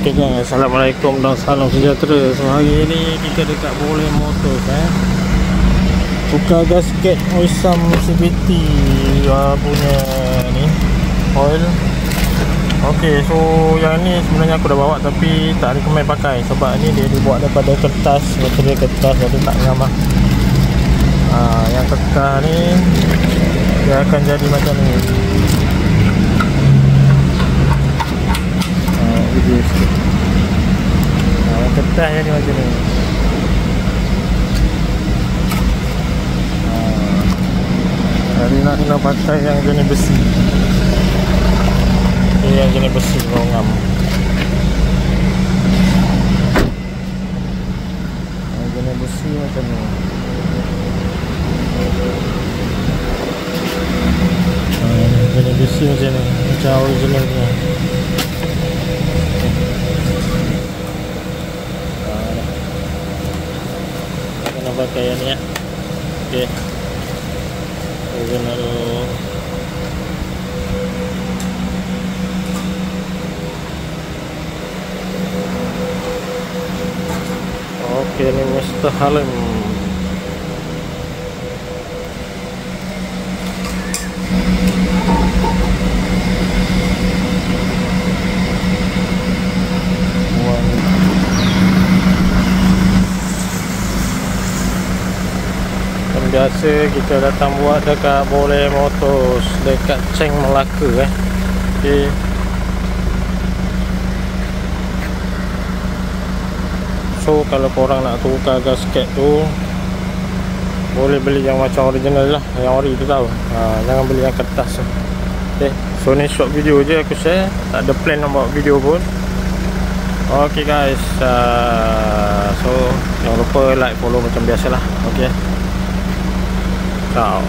Okey guys, assalamualaikum dan salam sejahtera. So hari ni kita dekat Boleh Motors tukar gasket Oisam CVT punya ni oil. Okey, so yang ni sebenarnya aku dah bawa tapi tak recommend pakai sebab ni dia dibuat daripada kertas, material kertas, jadi tak ngam lah. Yang kekal ni dia akan jadi macam ni. Video sikit. Yang kertas jadi macam ni. Hari nak kena pakai yang jenis besi. Ini yang jenis besi longam. Yang jenis besi macam ni. Yang jenis besi macam ni, macam original ni. Kena pakai yang ni ya. Okey. Original. Okey, ni Mr. Halim. Biasa kita datang buat dekat Boleh Motors dekat Cheng Melaka Okey. So kalau korang nak tukar gasket tu boleh beli yang macam original lah, yang ori tu tahu. Jangan beli yang kertas. Okey. So ni short video je aku share, tak ada plan nak buat video pun. Okey guys, so jangan lupa like, follow macam biasalah. Okey. Ciao.